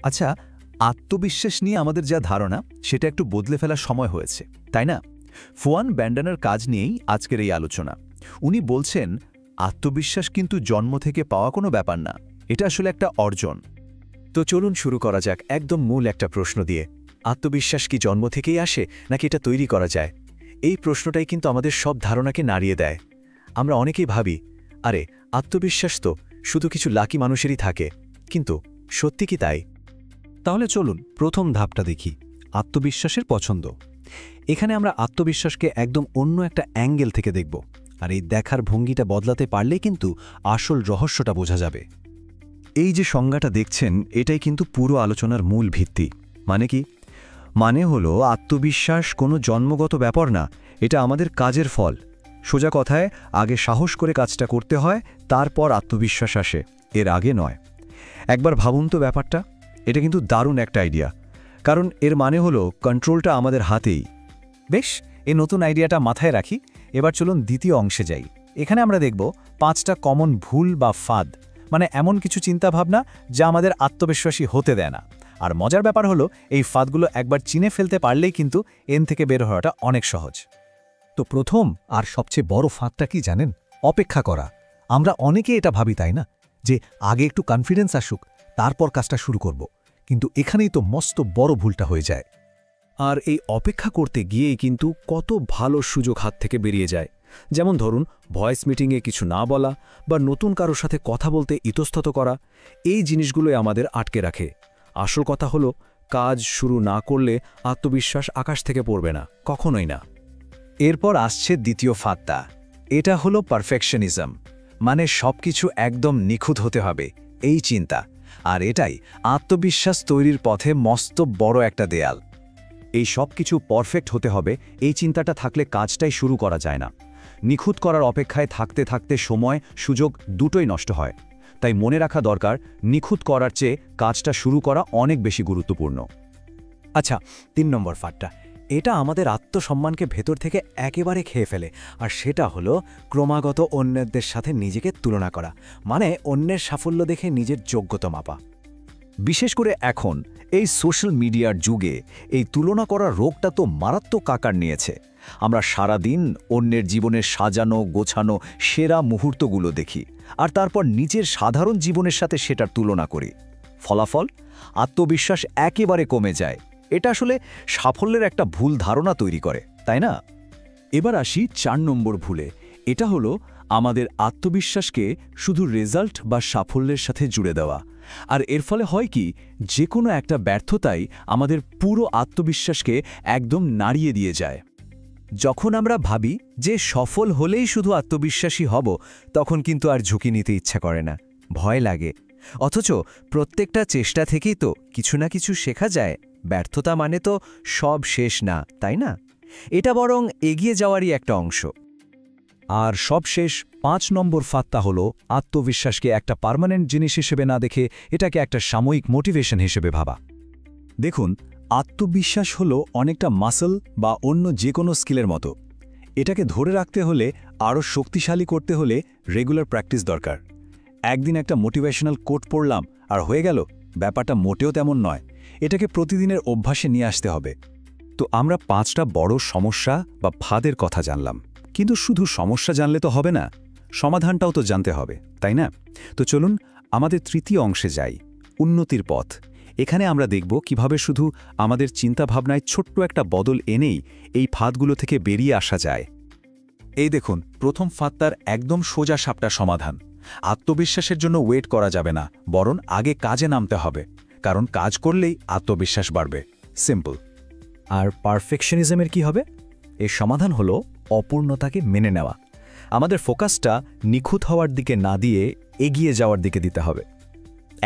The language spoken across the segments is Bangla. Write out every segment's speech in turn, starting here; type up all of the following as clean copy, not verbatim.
আচ্ছা, আত্মবিশ্বাস নিয়ে আমাদের যা ধারণা সেটা একটু বদলে ফেলার সময় হয়েছে, তাই না? ফুয়ান ব্যান্ডানার কাজ নিয়েই আজকের এই আলোচনা। উনি বলছেন, আত্মবিশ্বাস কিন্তু জন্ম থেকে পাওয়া কোনো ব্যাপার না, এটা আসলে একটা অর্জন। তো চলুন শুরু করা যাক একদম মূল একটা প্রশ্ন দিয়ে। আত্মবিশ্বাস কি জন্ম থেকেই আসে নাকি এটা তৈরি করা যায়? এই প্রশ্নটাই কিন্তু আমাদের সব ধারণাকে নাড়িয়ে দেয়। আমরা অনেকেই ভাবি, আরে আত্মবিশ্বাস তো শুধু কিছু লাকি মানুষেরই থাকে, কিন্তু সত্যি কি তাই? তাহলে চলুন প্রথম ধাপটা দেখি, আত্মবিশ্বাসের পছন্দ। এখানে আমরা আত্মবিশ্বাসকে একদম অন্য একটা অ্যাঙ্গেল থেকে দেখব, আর এই দেখার ভঙ্গিটা বদলাতে পারলেই কিন্তু আসল রহস্যটা বোঝা যাবে। এই যে সংজ্ঞাটা দেখছেন, এটাই কিন্তু পুরো আলোচনার মূল ভিত্তি। মানে কি? মানে হলো আত্মবিশ্বাস কোনো জন্মগত ব্যাপার না, এটা আমাদের কাজের ফল। সোজা কথায়, আগে সাহস করে কাজটা করতে হয়, তারপর আত্মবিশ্বাস আসে, এর আগে নয়। একবার ভাবুন তো ব্যাপারটা, এটা কিন্তু দারুণ একটা আইডিয়া। কারণ এর মানে হলো কন্ট্রোলটা আমাদের হাতেই। বেশ, এই নতুন আইডিয়াটা মাথায় রাখি। এবার চলুন দ্বিতীয় অংশে যাই। এখানে আমরা দেখব 5টা কমন ভুল বা ফাঁদ, মানে এমন কিছু চিন্তাভাবনা যা আমাদের আত্মবিশ্বাসী হতে দেয় না। আর মজার ব্যাপার হলো, এই ফাঁদগুলো একবার চিনে ফেলতে পারলেই কিন্তু এন থেকে বের হওয়াটা অনেক সহজ। তো প্রথম আর সবচেয়ে বড় ফাঁদটা কি জানেন? অপেক্ষা করা। আমরা অনেকে এটা ভাবি, তাই না, যে আগে একটু কনফিডেন্স আসুক, তারপর কাজটা শুরু করব। কিন্তু এখানেই তো মস্ত বড় ভুলটা হয়ে যায়। আর এই অপেক্ষা করতে গিয়েই কিন্তু কত ভালো সুযোগ হাত থেকে বেরিয়ে যায়। যেমন ধরুন, ভয়েস মিটিংয়ে কিছু না বলা বা নতুন কারোর সাথে কথা বলতে ইতস্তত করা, এই জিনিসগুলোই আমাদের আটকে রাখে। আসল কথা হলো, কাজ শুরু না করলে আত্মবিশ্বাস আকাশ থেকে পড়বে না, কখনোই না। এরপর আসছে দ্বিতীয় ফাঁদটা। এটা হলো পারফেকশনিজম, মানে সবকিছু একদম নিখুঁত হতে হবে, এই চিন্তা। আর এটাই আত্মবিশ্বাস তৈরির পথে মস্ত বড় একটা দেয়াল। এই সব কিছু পারফেক্ট হতে হবে, এই চিন্তাটা থাকলে কাজটাই শুরু করা যায় না। নিখুঁত করার অপেক্ষায় থাকতে থাকতে সময়, সুযোগ দুটোই নষ্ট হয়। তাই মনে রাখা দরকার, নিখুঁত করার চেয়ে কাজটা শুরু করা অনেক বেশি গুরুত্বপূর্ণ। আচ্ছা, 3 নম্বর ফাঁদটা, এটা আমাদের আত্মসম্মানকে ভেতর থেকে একেবারে খেয়ে ফেলে। আর সেটা হলো ক্রমাগত অন্যদের সাথে নিজেকে তুলনা করা, মানে অন্যের সাফল্য দেখে নিজের যোগ্যতা মাপা। বিশেষ করে এখন এই সোশ্যাল মিডিয়ার যুগে এই তুলনা করার রোগটা তো মারাত্মক আকার নিয়েছে। আমরা সারাদিন অন্যের জীবনের সাজানো গোছানো সেরা মুহূর্তগুলো দেখি, আর তারপর নিজের সাধারণ জীবনের সাথে সেটার তুলনা করি। ফলাফল, আত্মবিশ্বাস একেবারে কমে যায়। এটা আসলে সাফল্যের একটা ভুল ধারণা তৈরি করে, তাই না? এবার আসি 4 নম্বর ভুলে। এটা হলো আমাদের আত্মবিশ্বাসকে শুধু রেজাল্ট বা সাফল্যের সাথে জুড়ে দেওয়া। আর এর ফলে হয় কি, যে কোনো একটা ব্যর্থতাই আমাদের পুরো আত্মবিশ্বাসকে একদম নাড়িয়ে দিয়ে যায়। যখন আমরা ভাবি যে সফল হলেই শুধু আত্মবিশ্বাসী হব, তখন কিন্তু আর ঝুঁকি নিতে ইচ্ছা করে না, ভয় লাগে। অথচ প্রত্যেকটা চেষ্টা থেকেই তো কিছু না কিছু শেখা যায়। ব্যর্থতা মানে তো সব শেষ না, তাই না? এটা বরং এগিয়ে যাওয়ারই একটা অংশ। আর সবশেষ 5 নম্বর ফাঁদটা হলো আত্মবিশ্বাসকে একটা পার্মানেন্ট জিনিস হিসেবে না দেখে এটাকে একটা সাময়িক মোটিভেশন হিসেবে ভাবা। দেখুন, আত্মবিশ্বাস হলো অনেকটা মাসল বা অন্য যে কোনো স্কিলের মতো। এটাকে ধরে রাখতে হলে, আরও শক্তিশালী করতে হলে রেগুলার প্র্যাকটিস দরকার। একদিন একটা মোটিভেশনাল কোট পড়লাম আর হয়ে গেল, ব্যাপারটা মোটেও তেমন নয়। এটাকে প্রতিদিনের অভ্যাসে নিয়ে আসতে হবে। তো আমরা 5টা বড় সমস্যা বা ফাঁদের কথা জানলাম, কিন্তু শুধু সমস্যা জানলে তো হবে না, সমাধানটাও তো জানতে হবে, তাই না? তো চলুন আমাদের তৃতীয় অংশে যাই, উন্নতির পথ। এখানে আমরা দেখব কিভাবে শুধু আমাদের চিন্তাভাবনায় ছোট্ট একটা বদল এনেই এই ফাঁদগুলো থেকে বেরিয়ে আসা যায়। এই দেখুন, প্রথম ফাঁদটার একদম সোজা সাপটা সমাধান। আত্মবিশ্বাসের জন্য ওয়েট করা যাবে না, বরং আগে কাজে নামতে হবে। কারণ কাজ করলেই আত্মবিশ্বাস বাড়বে। সিম্পল। আর পারফেকশনিজমের কি হবে? এর সমাধান হলো অপূর্ণতাকে মেনে নেওয়া। আমাদের ফোকাসটা নিখুঁত হওয়ার দিকে না দিয়ে এগিয়ে যাওয়ার দিকে দিতে হবে।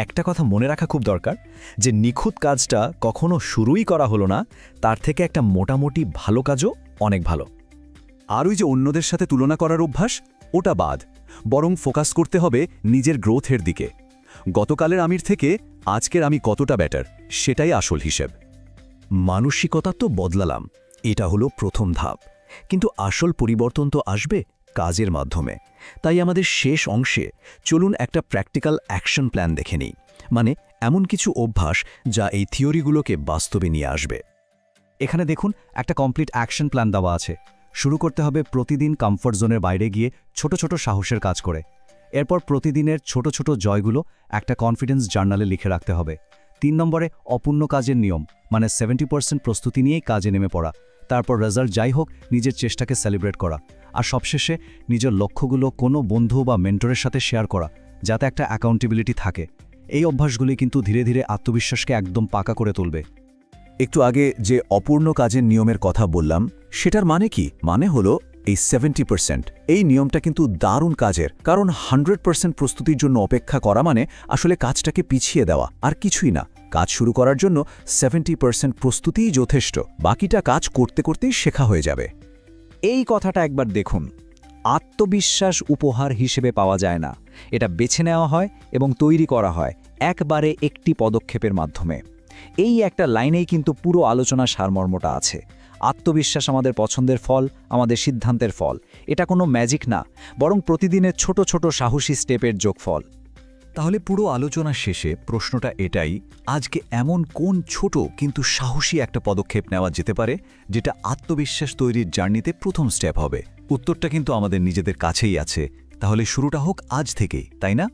একটা কথা মনে রাখা খুব দরকার, যে নিখুঁত কাজটা কখনো শুরুই করা হলো না, তার থেকে একটা মোটামুটি ভালো কাজও অনেক ভালো। আর ওই যে অন্যদের সাথে তুলনা করার অভ্যাস, ওটা বাদ। বরং ফোকাস করতে হবে নিজের গ্রোথের দিকে। গতকালের আমির থেকে আজকের আমি কতটা বেটার, সেটাই আসল হিসেব। মানসিকতা তো বদলালাম, এটা হলো প্রথম ধাপ। কিন্তু আসল পরিবর্তন তো আসবে কাজের মাধ্যমে। তাই আমাদের শেষ অংশে চলুন একটা প্র্যাকটিক্যাল অ্যাকশন প্ল্যান দেখে নিই। মানে এমন কিছু অভ্যাস যা এই থিওরিগুলোকে বাস্তবে নিয়ে আসবে। এখানে দেখুন একটা কমপ্লিট অ্যাকশন প্ল্যান দেওয়া আছে। শুরু করতে হবে প্রতিদিন কমফর্ট জোনের বাইরে গিয়ে ছোট ছোট সাহসের কাজ করে। এরপর প্রতিদিনের ছোট ছোট জয়গুলো একটা কনফিডেন্স জার্নালে লিখে রাখতে হবে। 3 নম্বরে অপূর্ণ কাজের নিয়ম, মানে 70% প্রস্তুতি নিয়েই কাজে নেমে পড়া। তারপর রেজাল্ট যাই হোক নিজের চেষ্টাকে সেলিব্রেট করা। আর সবশেষে নিজের লক্ষ্যগুলো কোনো বন্ধু বা মেন্টরের সাথে শেয়ার করা, যাতে একটা অ্যাকাউন্টেবিলিটি থাকে। এই অভ্যাসগুলি কিন্তু ধীরে ধীরে আত্মবিশ্বাসকে একদম পাকা করে তুলবে। একটু আগে যে অপূর্ণ কাজের নিয়মের কথা বললাম, সেটার মানে কি? মানে হলো এই 70%। এই নিয়মটা কিন্তু দারুণ কাজের, কারণ 100% প্রস্তুতির জন্য অপেক্ষা করা মানে আসলে কাজটাকে পিছিয়ে দেওয়া, আর কিছুই না। কাজ শুরু করার জন্য 70% প্রস্তুতিই যথেষ্ট, বাকিটা কাজ করতে করতেই শেখা হয়ে যাবে। এই কথাটা একবার দেখুন। আত্মবিশ্বাস উপহার হিসেবে পাওয়া যায় না, এটা বেছে নেওয়া হয় এবং তৈরি করা হয় একবারে একটি পদক্ষেপের মাধ্যমে। এই একটা লাইনেই কিন্তু পুরো আলোচনার সারমর্মটা আছে। আত্মবিশ্বাস আমাদের পছন্দের ফল, আমাদের সিদ্ধান্তের ফল। এটা কোনো ম্যাজিক না, বরং প্রতিদিনের ছোট ছোট সাহসী স্টেপের যোগফল। তাহলে পুরো আলোচনা শেষে প্রশ্নটা এটাই, আজকে এমন কোন ছোট কিন্তু সাহসী একটা পদক্ষেপ নেওয়া যেতে পারে যেটা আত্মবিশ্বাস তৈরির জার্নিতে প্রথম স্টেপ হবে? উত্তরটা কিন্তু আমাদের নিজেদের কাছেই আছে। তাহলে শুরুটা হোক আজ থেকেই, তাই না?